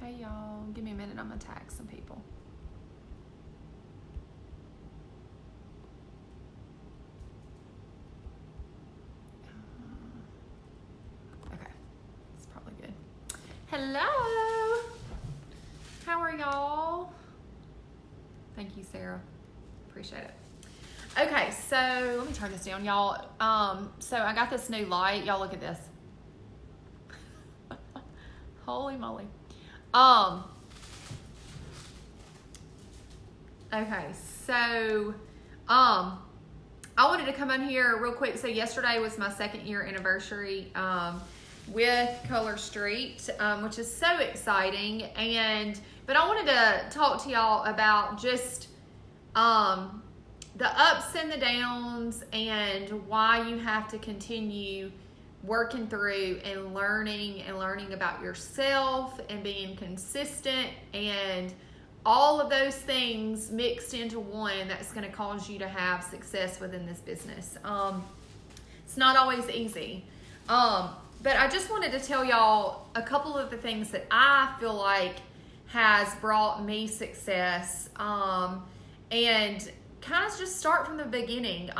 Hey y'all, give me a minute, I'm gonna tag some people. Okay, it's probably good. Hello, how are y'all? Thank you, Sarah, appreciate it. Okay, so let me turn this down, y'all. So I got this new light. Y'all look at this. Holy moly. Okay, so I wanted to come on here real quick. So yesterday was my 2nd year anniversary with Color Street, which is so exciting. But I wanted to talk to y'all about just the ups and the downs and why you have to continue working through and learning about yourself and being consistent and all of those things mixed into one that's going to cause you to have success within this business. It's not always easy. But I just wanted to tell y'all a couple of the things that I feel like has brought me success, and kind of just start from the beginning.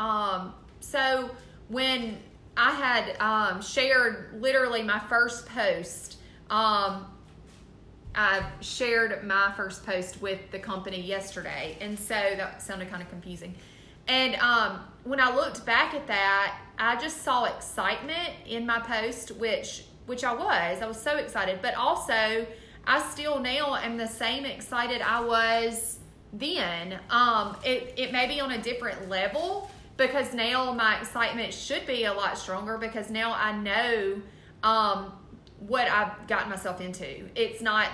So when I had shared literally my first post, I shared my first post with the company yesterday, and so that sounded kind of confusing. And when I looked back at that, I just saw excitement in my post, which I was so excited, but also I still now am the same excited I was then. It may be on a different level, because now my excitement should be a lot stronger, because now I know what I've gotten myself into. It's not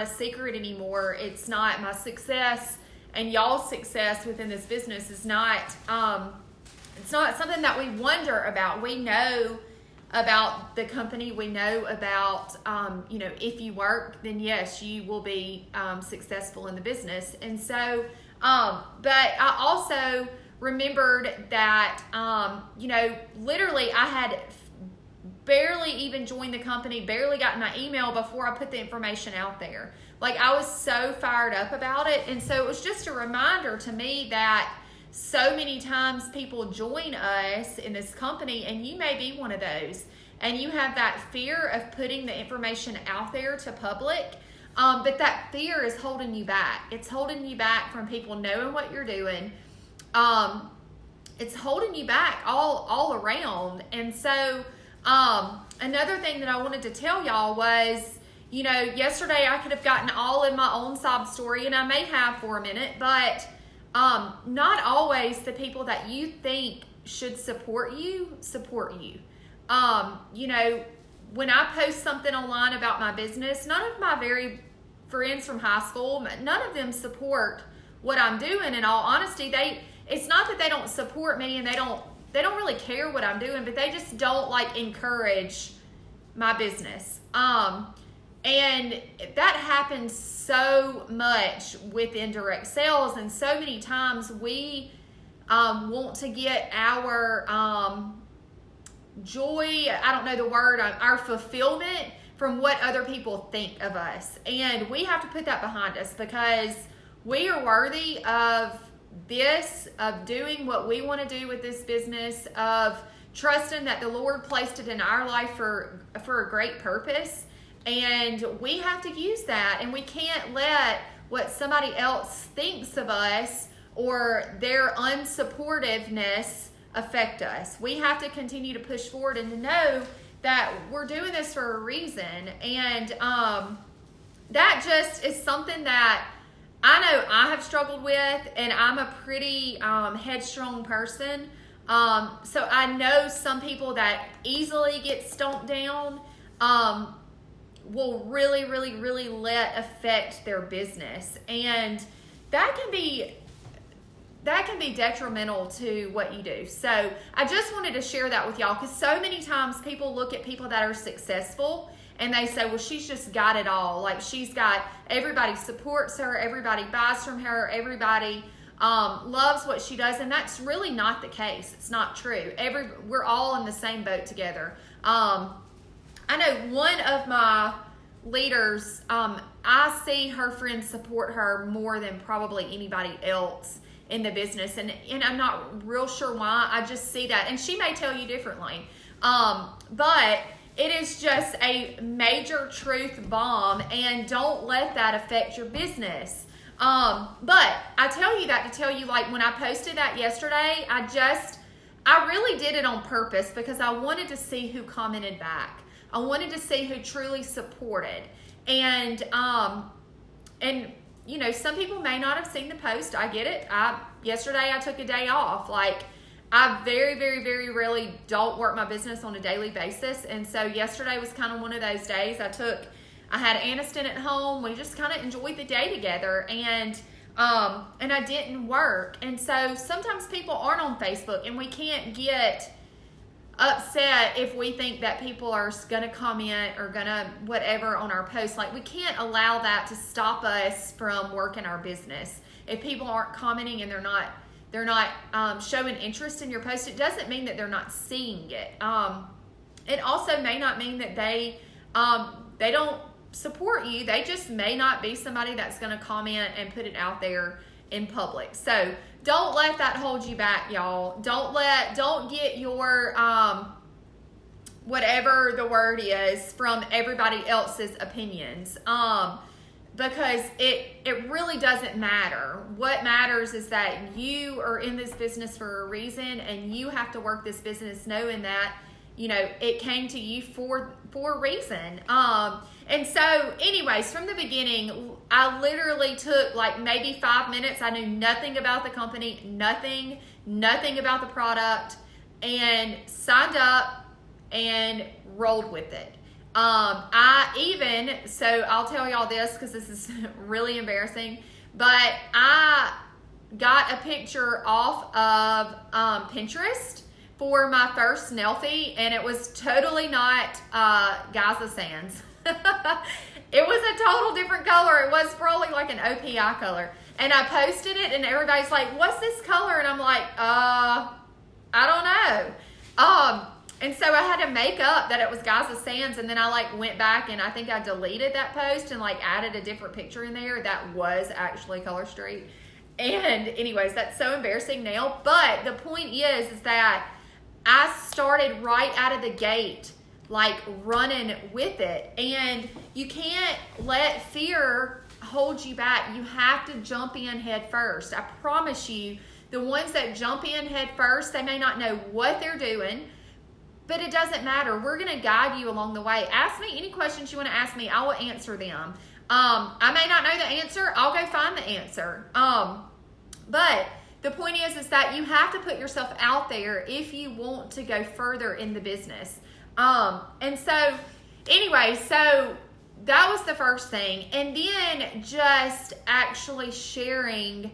a secret anymore. It's not my success, and y'all's success within this business is not it's not something that we wonder about. We know about the company. We know about if you work, then yes, you will be successful in the business. And so but I also remembered that literally I had barely even joined the company, barely got my email before I put the information out there. Like, I was so fired up about it. And so it was just a reminder to me that so many times people join us in this company, and you may be one of those, and you have that fear of putting the information out there to public, but that fear is holding you back. It's holding you back from people knowing what you're doing. It's holding you back all around. And so another thing that I wanted to tell y'all was, yesterday I could have gotten all in my own sob story, and I may have for a minute, but not always the people that you think should support you. When I post something online about my business, none of my very friends from high school, none of them support what I'm doing. In all honesty, it's not that they don't support me and they don't really care what I'm doing, but they just don't encourage my business. And that happens so much with indirect sales, and so many times we want to get our joy, I don't know the word, our fulfillment from what other people think of us. And we have to put that behind us, because we are worthy of this, of doing what we want to do with this business, of trusting that the Lord placed it in our life for a great purpose. And we have to use that, and we can't let what somebody else thinks of us or their unsupportiveness affect us. We have to continue to push forward and to know that we're doing this for a reason. And that just is something that I know I have struggled with, and I'm a pretty headstrong person. So I know some people that easily get stomped down will really, really, really let affect their business. And that can be detrimental to what you do. So I just wanted to share that with y'all, because so many times people look at people that are successful and they say, well, she's just got it all. Like, everybody supports her, everybody buys from her, everybody loves what she does. And that's really not the case. It's not true. We're all in the same boat together. I know one of leaders, I see her friends support her more than probably anybody else in the business. And I'm not real sure why. I just see that. And she may tell you differently. But it is just a major truth bomb, and don't let that affect your business. But I tell you that to tell you, like, when I posted that yesterday, I really did it on purpose because I wanted to see who commented back. I wanted to see who truly supported. And you know, some people may not have seen the post. I get it. Yesterday I took a day off. Like, I very, very, very rarely don't work my business on a daily basis. And so yesterday was kind of one of those days. I had Aniston at home. We just kind of enjoyed the day together, and I didn't work. And so sometimes people aren't on Facebook, and we can't get upset if we think that people are going to comment or going to whatever on our posts. Like, we can't allow that to stop us from working our business. If people aren't commenting and they're not showing interest in your post, it doesn't mean that they're not seeing it. It also may not mean that they don't support you. They just may not be somebody that's going to comment and put it out there in public. So don't let that hold you back, y'all. Don't get your whatever the word is from everybody else's opinions. Because it really doesn't matter. What matters is that you are in this business for a reason, and you have to work this business knowing that, you know, it came to you for a reason. And so anyways, from the beginning, I literally took like maybe 5 minutes. I knew nothing about the company, nothing about the product, and signed up and rolled with it. So I'll tell y'all this because this is really embarrassing, but I got a picture off of Pinterest for my first Nelfie, and it was totally not Gaza Sands. It was a total different color. It was probably like an OPI color. And I posted it, and everybody's like, what's this color? And I'm like, I don't know. And so I had to make up that it was Gaza Sands, and then I like went back and I think I deleted that post and like added a different picture in there that was actually Color Street. And anyways, that's so embarrassing now. But the point is that I started right out of the gate, like running with it. And you can't let fear hold you back. You have to jump in head first. I promise you, the ones that jump in head first, they may not know what they're doing, but it doesn't matter. We're going to guide you along the way. Ask me any questions you want to ask me. I will answer them. I may not know the answer. I'll go find the answer. But the point is that you have to put yourself out there if you want to go further in the business. And so anyway, so that was the first thing. And then just actually sharing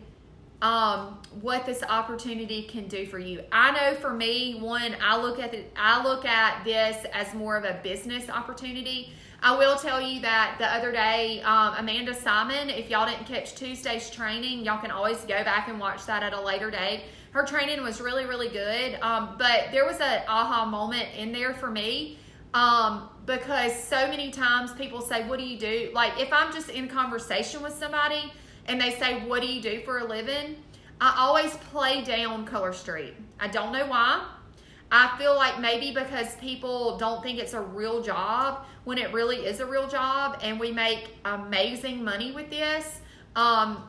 what this opportunity can do for you. I know for me, one, I look at this as more of a business opportunity. I will tell you that the other day, Amanda Simon, if y'all didn't catch Tuesday's training, y'all can always go back and watch that at a later date. Her training was really, really good. But there was an aha moment in there for me. Because so many times people say, what do you do? Like, if I'm just in conversation with somebody and they say, what do you do for a living? I always play down Color Street. I don't know why. I feel like maybe because people don't think it's a real job when it really is a real job, and we make amazing money with this. But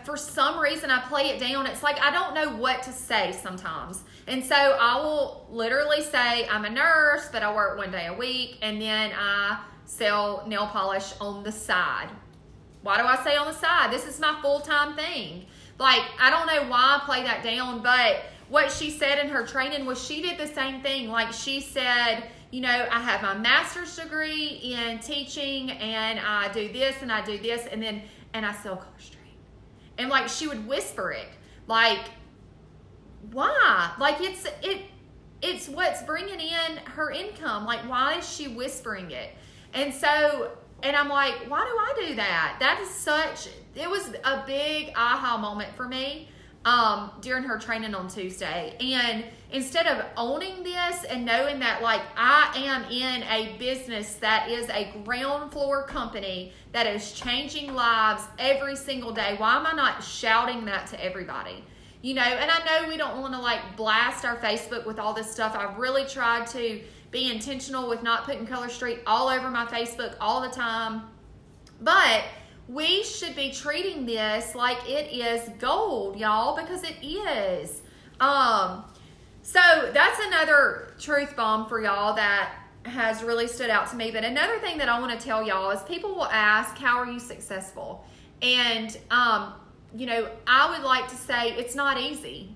for some reason I play it down. It's like I don't know what to say sometimes. And so I will literally say I'm a nurse, but I work 1 day a week, and then I sell nail polish on the side. Why do I say on the side? This is my full-time thing. Like, I don't know why I play that down, but what she said in her training was she did the same thing. Like, she said, you know, I have my master's degree in teaching, and I do this and I do this, and I sell Color Street. And like, she would whisper it. Like, why? Like, it's what's bringing in her income. Like, why is she whispering it? And I'm like, why do I do that? It was a big aha moment for me. during her training on Tuesday. And instead of owning this and knowing that, like, I am in a business that is a ground floor company that is changing lives every single day, why am I not shouting that to everybody? You know, and I know we don't want to, like, blast our Facebook with all this stuff. I've really tried to be intentional with not putting Color Street all over my Facebook all the time. But we should be treating this like it is gold, y'all, because it is. So that's another truth bomb for y'all that has really stood out to me. But another thing that I want to tell y'all is people will ask, how are you successful? And, you know, I would like to say it's not easy.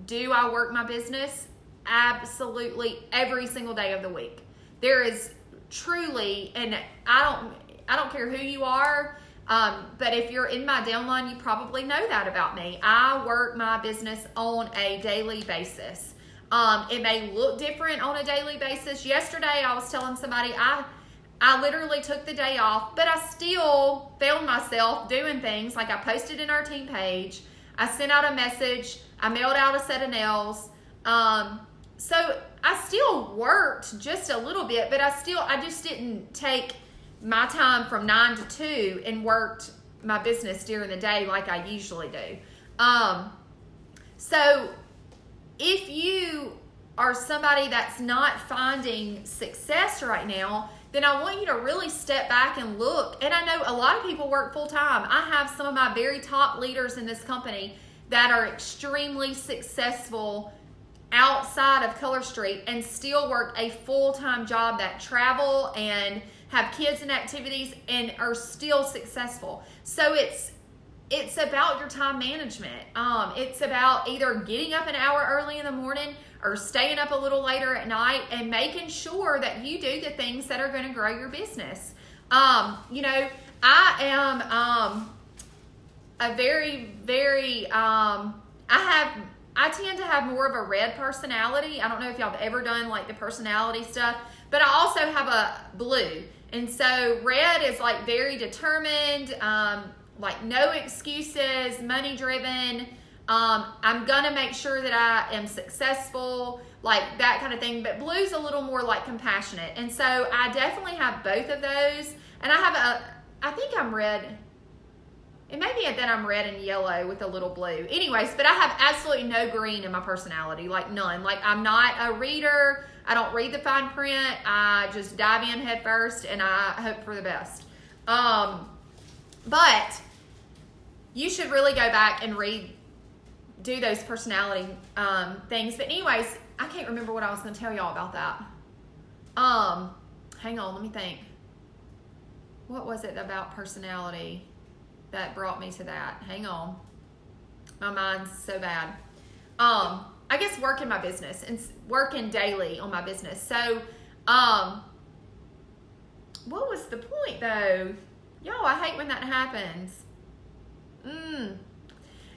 Do I work my business? Absolutely every single day of the week. There is truly, and I don't care who you are, but if you're in my downline, you probably know that about me. I work my business on a daily basis. It may look different on a daily basis. Yesterday, I was telling somebody I literally took the day off, but I still found myself doing things like I posted in our team page. I sent out a message. I mailed out a set of nails. So I still worked just a little bit, but I just didn't take my time from 9 to 2 and worked my business during the day like I usually do. So if you are somebody that's not finding success right now, then I want you to really step back and look. And I know a lot of people work full time. I have some of my very top leaders in this company that are extremely successful outside of Color Street and still work a full-time job that travel and have kids and activities and are still successful. So it's about your time management. It's about either getting up an hour early in the morning or staying up a little later at night and making sure that you do the things that are going to grow your business. You know, I am a very, very, I tend to have more of a red personality. I don't know if y'all have ever done like the personality stuff, but I also have a blue. And so red is like very determined, like no excuses, money driven. I'm gonna make sure that I am successful, like that kind of thing. But blue's a little more like compassionate. And so I definitely have both of those. And I think I'm red. It may be that I'm red and yellow with a little blue. Anyways, but I have absolutely no green in my personality, like none. Like I'm not a reader. I don't read the fine print. I just dive in head first and I hope for the best. But you should really go back and do those personality things. But anyways, I can't remember what I was going to tell y'all about that. Hang on, let me think. What was it about personality that brought me to that? Hang on. My mind's so bad. I guess working my business and working daily on my business. So, what was the point though? Y'all, I hate when that happens.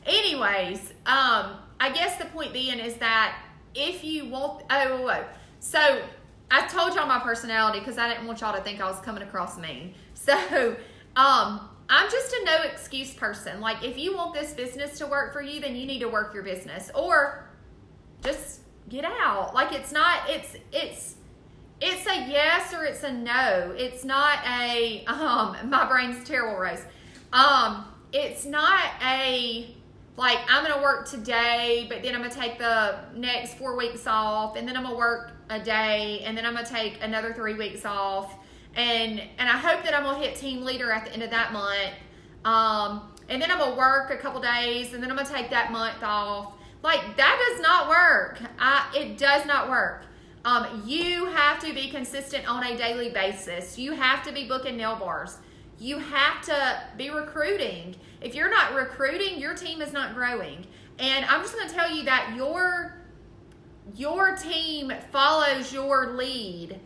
Anyways, I guess the point being is that if you want, so I told y'all my personality because I didn't want y'all to think I was coming across mean. So, I'm just a no excuse person. Like if you want this business to work for you, then you need to work your business or just get out. Like it's a yes or it's a no. It's not a, my brain's terrible, Rose. It's not a, like I'm going to work today, but then I'm going to take the next 4 weeks off and then I'm going to work a day and then I'm going to take another 3 weeks off. And I hope that I'm going to hit team leader at the end of that month. And then I'm going to work a couple days and then I'm going to take that month off. Like that does not work. It does not work. You have to be consistent on a daily basis. You have to be booking nail bars. You have to be recruiting. If you're not recruiting, your team is not growing. And I'm just going to tell you that your team follows your lead.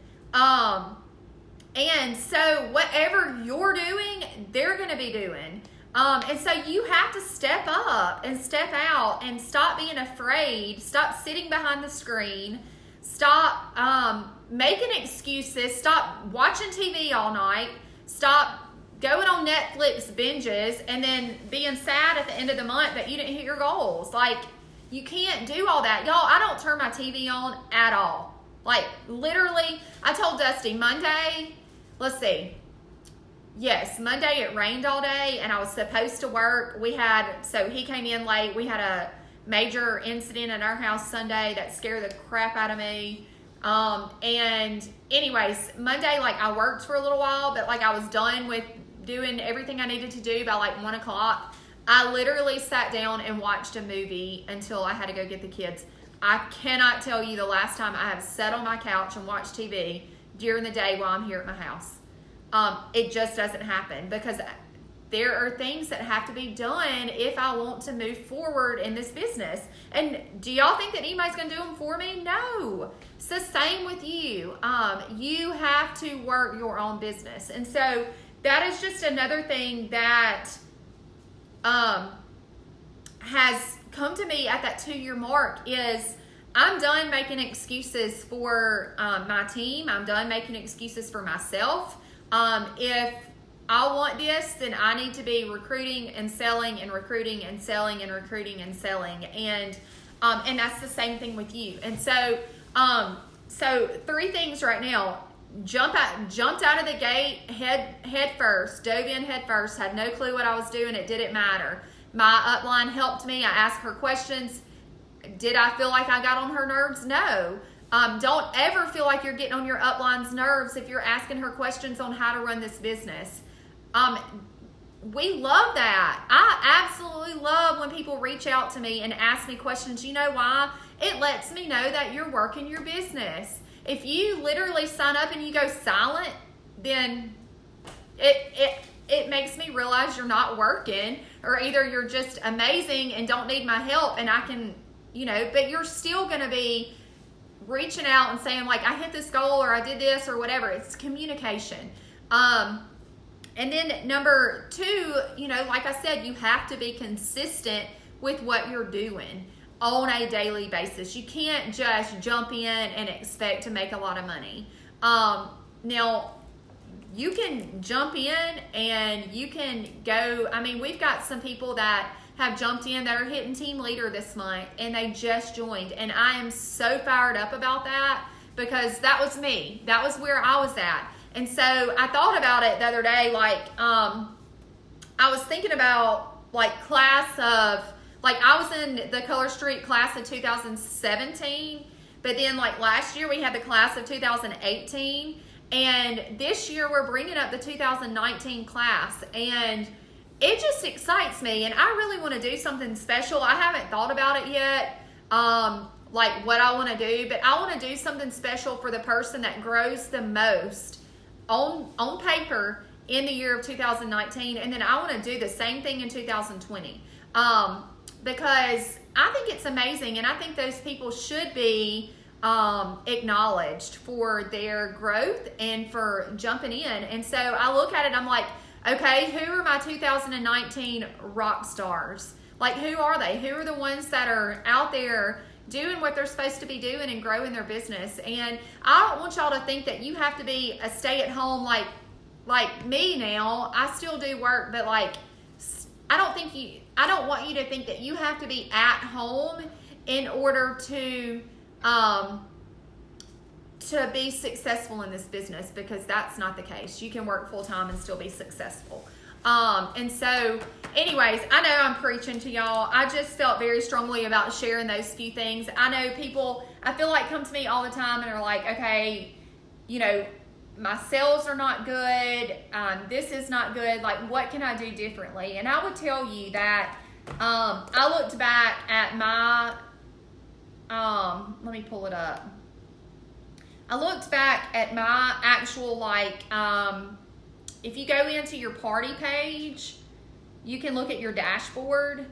And so whatever you're doing, they're going to be doing. And so you have to step up and step out and stop being afraid. Stop sitting behind the screen. Stop making excuses. Stop watching TV all night. Stop going on Netflix binges and then being sad at the end of the month that you didn't hit your goals. Like, you can't do all that. Y'all, I don't turn my TV on at all. Like, literally, I told Dusty Monday, let's see. Yes, Monday it rained all day and I was supposed to work. So he came in late. We had a major incident in our house Sunday that scared the crap out of me. And anyways, Monday, like, I worked for a little while, but like I was done with doing everything I needed to do by like 1 o'clock. I literally sat down and watched a movie until I had to go get the kids. I cannot tell you the last time I have sat on my couch and watched TV during the day while I'm here at my house. It just doesn't happen because there are things that have to be done if I want to move forward in this business. And do y'all think that anybody's going to do them for me? No. It's the same with you. You have to work your own business. And so that is just another thing that has come to me at that 2-year mark is I'm done making excuses for my team. I'm done making excuses for myself. If I want this, then I need to be recruiting and selling and recruiting and selling and recruiting and selling. And that's the same thing with you. And so, 3 things right now. Jumped out of the gate head first, dove in head first, had no clue what I was doing. It didn't matter. My upline helped me. I asked her questions. Did I feel like I got on her nerves? No. Don't ever feel like you're getting on your upline's nerves if you're asking her questions on how to run this business. We love that. I absolutely love when people reach out to me and ask me questions. You know why? It lets me know that you're working your business. If you literally sign up and you go silent, then it makes me realize you're not working, or either you're just amazing and don't need my help and I can, but you're still going to be reaching out and saying like, I hit this goal or I did this or whatever. It's communication. And then number 2, like I said, you have to be consistent with what you're doing on a daily basis. You can't just jump in and expect to make a lot of money. Now, you can jump in and you can go. I mean, we've got some people that have jumped in that are hitting team leader this month and they just joined. And I am so fired up about that because that was me. That was where I was at. And so I thought about it the other day, like, I was thinking about like I was in the Color Street class of 2017, but then like last year we had the class of 2018, and this year we're bringing up the 2019 class, and it just excites me, and I really want to do something special. I haven't thought about it yet, like what I want to do, but I want to do something special for the person that grows the most on paper in the year of 2019, and then I want to do the same thing in 2020. Because I think it's amazing, and I think those people should be acknowledged for their growth and for jumping in. And so I look at it, I'm like, okay, who are my 2019 rock stars? Like, who are they? Who are the ones that are out there doing what they're supposed to be doing and growing their business? And I don't want y'all to think that you have to be a stay-at-home like me now. I still do work, but like, I don't want you to think that you have to be at home in order to be successful in this business, because that's not the case. You can work full-time and still be successful. And so anyways, I know I'm preaching to y'all. I just felt very strongly about sharing those few things. I know people, I feel like, come to me all the time and are like, okay, my sales are not good. This is not good. Like, what can I do differently? And I would tell you that I looked back at my, let me pull it up. I looked back at my actual, like, if you go into your party page, you can look at your dashboard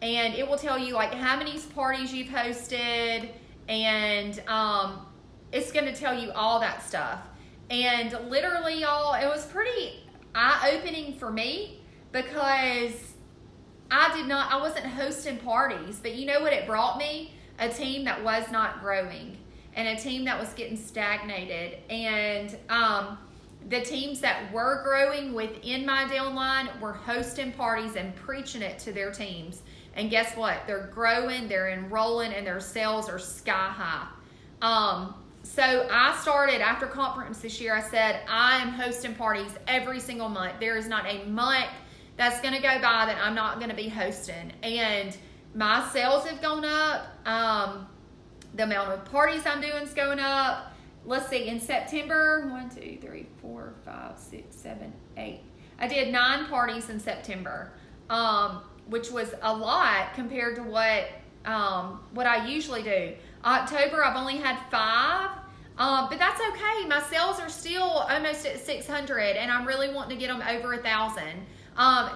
and it will tell you like how many parties you've hosted, and it's going to tell you all that stuff. And literally, y'all, it was pretty eye-opening for me because I wasn't hosting parties, but you know what it brought me? A team that was not growing and a team that was getting stagnated. And the teams that were growing within my downline were hosting parties and preaching it to their teams. And guess what? They're growing, they're enrolling, and their sales are sky high. So I started after conference this year. I said, I am hosting parties every single month. There is not a month that's going to go by that I'm not going to be hosting. And my sales have gone up. The amount of parties I'm doing is going up. Let's see, in September, 1, 2, 3, 4, 5, 6, 7, 8. I did 9 parties in September, which was a lot compared to what I usually do. October, I've only had 5, but that's okay. My sales are still almost at 600, and I'm really wanting to get them over 1,000.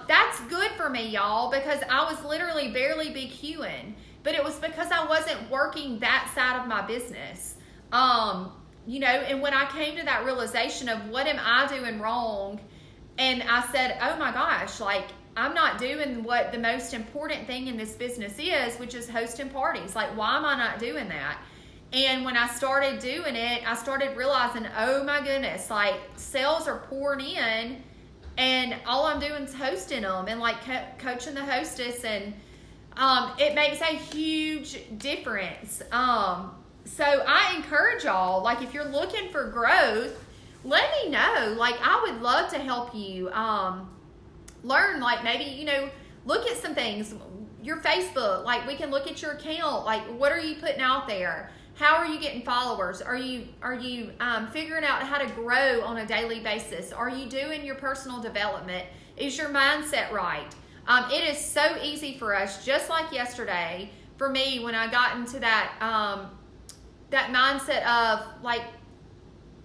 That's good for me, y'all, because I was literally barely BQing, but it was because I wasn't working that side of my business. And when I came to that realization of what am I doing wrong, and I said, oh my gosh, like, I'm not doing what the most important thing in this business is, which is hosting parties. Like, why am I not doing that? And when I started doing it, I started realizing, oh my goodness, like, sales are pouring in, and all I'm doing is hosting them and like coaching the hostess, and it makes a huge difference. So I encourage y'all, like, if you're looking for growth, let me know. Like, I would love to help you learn, like, maybe, look at some things. Your Facebook, like, we can look at your account. Like, what are you putting out there? How are you getting followers? Are you figuring out how to grow on a daily basis? Are you doing your personal development? Is your mindset right? It is so easy for us, just like yesterday, for me, when I got into that mindset of, like,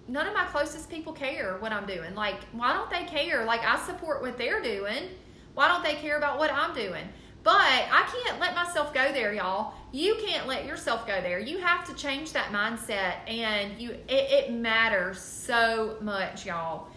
none of my closest people care what I'm doing. Like, why don't they care? Like, I support what they're doing. Why don't they care about what I'm doing? But I can't let myself go there, y'all. You can't let yourself go there. You have to change that mindset, and it matters so much, y'all.